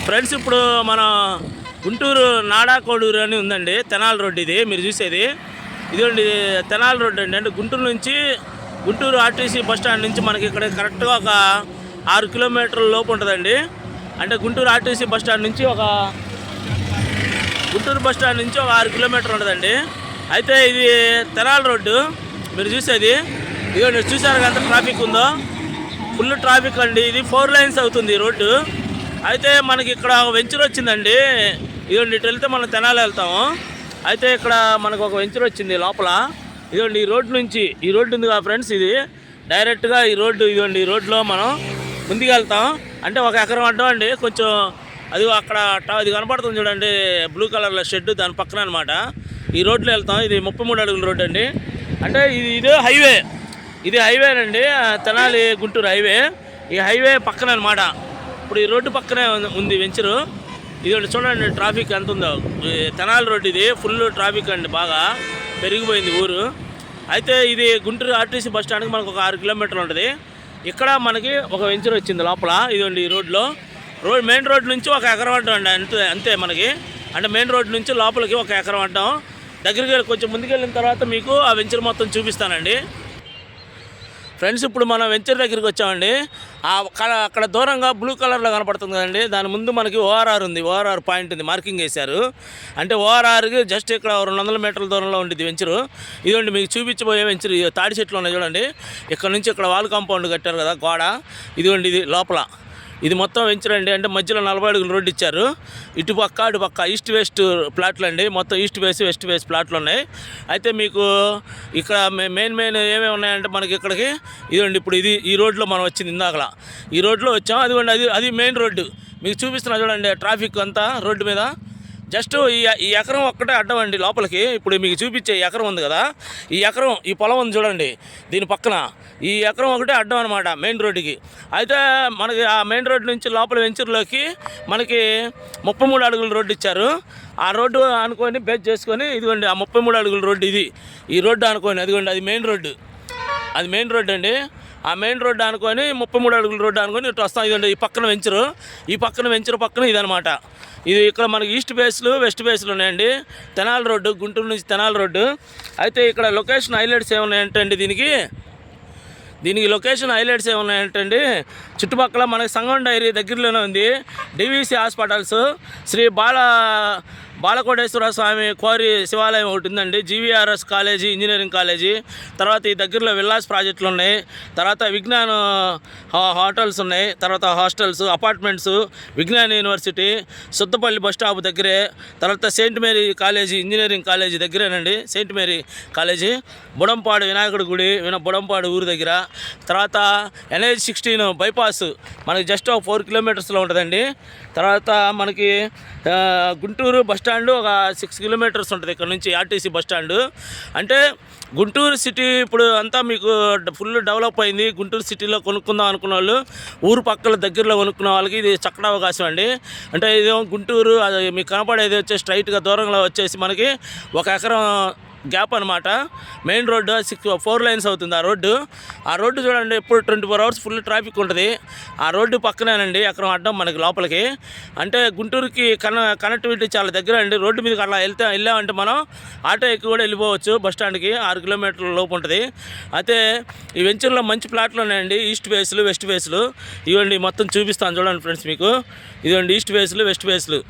Friends ఇప్పుడు మన గుంటూరు నాడాకోడూరు అని ఉందండి. తెనాలి రోడ్డు ఇది మీరు చూసేది. ఇదండి తెనాలి రోడ్డు అండి. అంటే గుంటూరు నుంచి గుంటూరు ఆర్టీసీ బస్ స్టాండ్ నుంచి మనకి ఇక్కడ కరెక్ట్గా ఒక 6 కిలోమీటర్ల లోపు ఉంటుందండి. అంటే గుంటూరు ఆర్టీసీ బస్ స్టాండ్ నుంచి ఒక 6 కిలోమీటర్లు ఉంటుందండి. అయితే ఇది తెనాలి రోడ్డు మీరు చూసేది. ఇదిగోండి చూసారు ఎంత ట్రాఫిక్ ఉందో, ఫుల్ ట్రాఫిక్ అండి. ఇది 4 లైన్స్ అవుతుంది ఈ రోడ్డు. అయితే మనకి ఇక్కడ వెంచర్ వచ్చిందండి. ఇదిగోండి ఇటు వెళ్తే మనం తెనాలి వెళ్తాము. అయితే ఇక్కడ మనకు ఒక వెంచర్ వచ్చింది లోపల. ఇదిగోండి ఈ రోడ్డు నుంచి, ఈ రోడ్డు ఉంది కదా ఫ్రెండ్స్, ఇది డైరెక్ట్గా ఈ రోడ్డు. ఇదిగోండి ఈ రోడ్లో మనం ముందుకు వెళ్తాం. అంటే 1 ఎకరం అడ్డం అండి. కొంచెం అది అక్కడ అది కనపడుతుంది చూడండి, బ్లూ కలర్లో షెడ్, దాని పక్కన అనమాట ఈ రోడ్లో వెళ్తాం. ఇది 33 అడుగుల రోడ్డు అండి. అంటే ఇది హైవే, ఇది హైవేనండి, తెనాలి గుంటూరు హైవే. ఈ హైవే పక్కన అనమాట. ఇప్పుడు ఈ రోడ్డు పక్కనే ఉంది వెంచరు. ఇది చూడండి ట్రాఫిక్ ఎంత ఉందో. తెనాలి రోడ్డు ఇది ఫుల్ ట్రాఫిక్ అండి, బాగా పెరిగిపోయింది ఊరు. అయితే ఇది గుంటూరు ఆర్టీసీ బస్ స్టాండ్కి మనకు ఒక 6 కిలోమీటర్లు ఉంటుంది. ఇక్కడ మనకి ఒక వెంచర్ వచ్చింది లోపల. ఇదండి ఈ రోడ్లో మెయిన్ రోడ్ నుంచి 1 ఎకరం అడ్డం అండి, అంతే మనకి. అంటే మెయిన్ రోడ్ నుంచి లోపలికి 1 ఎకరం అడ్డం. దగ్గరికి కొంచెం ముందుకెళ్ళిన తర్వాత మీకు ఆ వెంచర్ మొత్తం చూపిస్తానండి. ఫ్రెండ్స్ ఇప్పుడు మనం వెంచర్ దగ్గరికి వచ్చామండి. అక్కడ దూరంగా బ్లూ కలర్లో కనపడుతుంది కదండి, దాని ముందు మనకి ఓఆర్ఆర్ ఉంది. ఓఆర్ఆర్ పాయింట్ ఉంది, మార్కింగ్ వేశారు. అంటే ఓఆర్ఆర్కి జస్ట్ ఇక్కడ 200 మీటర్ల దూరంలో ఉండేది వెంచరు. ఇదండి మీకు చూపించబోయే వెంచర్. తాడి చెట్లు ఉన్నాయి చూడండి. ఇక్కడ నుంచి ఇక్కడ వాల్ కాంపౌండ్ కట్టారు కదా, గోడ. ఇదిగోండి ఇది లోపల. ఇది మొత్తం వెంచర్ అండి. అంటే మధ్యలో 40 అడుగుల రోడ్డు ఇచ్చారు. ఇటు పక్క ఈస్ట్ వెస్ట్ ప్లాట్లు అండి. మొత్తం ఈస్ట్ వెస్ట్ ప్లాట్లు ఉన్నాయి. అయితే మీకు ఇక్కడ మెయిన్ ఏమేమి ఉన్నాయంటే మనకి ఇక్కడికి ఇదండి. ఇప్పుడు ఈ రోడ్లో మనం వచ్చింది ఇందాకలా. ఈ రోడ్లో వచ్చాం. అదిగోండి అది మెయిన్ రోడ్డు మీకు చూపిస్తున్నా చూడండి. ట్రాఫిక్ అంతా రోడ్డు మీద. జస్ట్ ఈ ఎకరం ఒక్కటే అడ్డం అండి లోపలికి. ఇప్పుడు మీకు చూపించే ఎకరం ఉంది కదా, ఈ పొలం ఉంది చూడండి, దీని పక్కన ఈ ఎకరం ఒకటే అడ్డం అనమాట మెయిన్ రోడ్డుకి. అయితే మనకి ఆ మెయిన్ రోడ్డు నుంచి లోపల వెంచర్లోకి మనకి 33 అడుగుల రోడ్డు ఇచ్చారు. ఆ రోడ్డు అనుకొని బేస్ చేసుకొని ఇదిగోండి ఆ 33 అడుగుల రోడ్డు ఇది. ఈ రోడ్డు అనుకోని అదిగోండి అది మెయిన్ రోడ్డు, అది మెయిన్ రోడ్డు అండి. ఆ మెయిన్ రోడ్డు అనుకొని 33 అడుగుల రోడ్డు అనుకొని ఇటు వస్తాం. ఇదండి ఈ పక్కన వెంచరు పక్కన ఇదనమాట. ఇది ఇక్కడ మనకి ఈస్ట్ బేస్లు వెస్ట్ బేస్లు ఉన్నాయండి. తెనాలి రోడ్డు, గుంటూరు నుంచి తెనాలి రోడ్డు. అయితే ఇక్కడ లొకేషన్ హైలైట్స్ ఏమున్నాయంటే అండి, దీనికి లొకేషన్ హైలైట్స్ ఏమున్నాయంటండి, చుట్టుపక్కల మనకి సంగం డైరీ దగ్గరలోనే ఉంది. డివిసి హాస్పిటల్స్, శ్రీ బాలకోటేశ్వర స్వామి కోరి శివాలయం ఒకటి ఉందండి. జీవీఆర్ఎస్ కాలేజీ, ఇంజనీరింగ్ కాలేజీ. తర్వాత ఈ దగ్గరలో విల్లాస్ ప్రాజెక్టులు ఉన్నాయి. తర్వాత విజ్ఞాన్ హోటల్స్ ఉన్నాయి. తర్వాత hostels, apartments, Vignan university, Suddapalli bus stop దగ్గరే. తర్వాత Saint Mary college, engineering college దగ్గరేనండి సెయింట్ మేరీ కాలేజీ. బుడంపాడు వినాయకుడి గుడి, బుడంపాడు ఊరు దగ్గర. తర్వాత NH-16 బైపాస్ మనకి జస్ట్ 4 కిలోమీటర్స్లో ఉంటుందండి. తర్వాత మనకి గుంటూరు బస్టాండు ఒక 6 కిలోమీటర్స్ ఉంటుంది ఇక్కడ నుంచి ఆర్టీసీ బస్టాండు. అంటే గుంటూరు సిటీ ఇప్పుడు అంతా మీకు ఫుల్ డెవలప్ అయింది. గుంటూరు సిటీలో కొనుక్కుందాం అనుకున్న వాళ్ళు, ఊరు పక్కల దగ్గరలో కొనుక్కున్న వాళ్ళకి ఇది చక్కటి అవకాశం అండి. అంటే ఇదేమో గుంటూరు అది మీకు కనపడేది వచ్చేసి స్ట్రైట్గా దూరంలో వచ్చేసి మనకి 1 ఎకరం గ్యాప్ అనమాట. మెయిన్ రోడ్డు 4 లైన్స్ అవుతుంది ఆ రోడ్డు చూడండి. ఎప్పుడు 24 అవర్స్ ఫుల్ ట్రాఫిక్ ఉంటుంది. ఆ రోడ్డు పక్కనేనండి ఎకరం అడ్డం మనకి లోపలికి. అంటే గుంటూరుకి కనెక్టివిటీ చాలా దగ్గర అండి. రోడ్డు మీదకి అలా వెళ్ళామంటే మనం ఆటో ఎక్కి కూడా వెళ్ళిపోవచ్చు బస్ స్టాండ్కి. 6 కిలోమీటర్ల లోపు ఉంటుంది. అయితే ఈ వెంచర్లో మంచి ప్లాట్లు ఉన్నాయండి. ఈస్ట్ ఫేస్లు వెస్ట్ ఫేస్లు. ఇవ్వండి మొత్తం చూపిస్తాను చూడండి ఫ్రెండ్స్ మీకు. ఇదిగోండి ఈస్ట్ ఫేస్లు వెస్ట్ ఫేస్లు.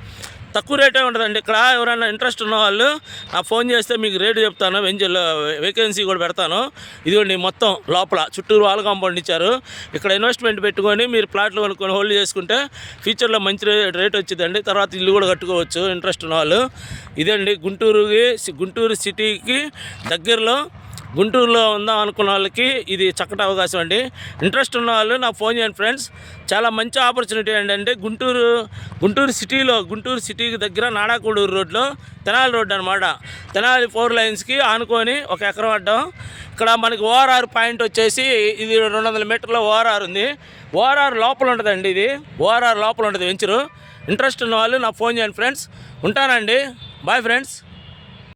తక్కువ రేటే ఉంటుందండి. ఇక్కడ ఎవరైనా ఇంట్రెస్ట్ ఉన్న వాళ్ళు నాకు ఫోన్ చేస్తే మీకు రేటు చెప్తాను. వేకెన్సీ కూడా పెడతాను. ఇదిగోండి మొత్తం లోపల చుట్టూరు వాల్ కాంపౌండ్ ఇచ్చారు. ఇక్కడ ఇన్వెస్ట్మెంట్ పెట్టుకొని మీరు ప్లాట్లు కొనుక్కొని హోల్డ్ చేసుకుంటే ఫ్యూచర్లో మంచి రేట్ వచ్చిందండి. తర్వాత ఇల్లు కూడా కట్టుకోవచ్చు ఇంట్రెస్ట్ ఉన్న వాళ్ళు. ఇదండి గుంటూరు సిటీకి దగ్గరలో గుంటూరులో ఉందాం అనుకున్న వాళ్ళకి ఇది చక్కటి అవకాశం అండి. ఇంట్రెస్ట్ ఉన్న వాళ్ళు నాకు ఫోన్ చేయండి ఫ్రెండ్స్. చాలా మంచి ఆపర్చునిటీ అండి. అంటే గుంటూరు సిటీకి దగ్గర నాడాకోడూరు రోడ్లో తెనాలి రోడ్డు అనమాట. తెనాలి 4 లైన్స్కి ఆనుకొని 1 ఎకరం అడ్డం. ఇక్కడ మనకి ఓఆర్ఆర్ పాయింట్ వచ్చేసి ఇది 200 మీటర్ల ఓఆర్ఆర్ ఉంది. ఓఆర్ఆర్ లోపల ఉంటుందండి. ఇది ఓఆర్ఆర్ లోపల ఉంటుంది వెంచరు. ఇంట్రెస్ట్ ఉన్న వాళ్ళు నాకు ఫోన్ చేయండి ఫ్రెండ్స్. ఉంటానండి. Bye friends.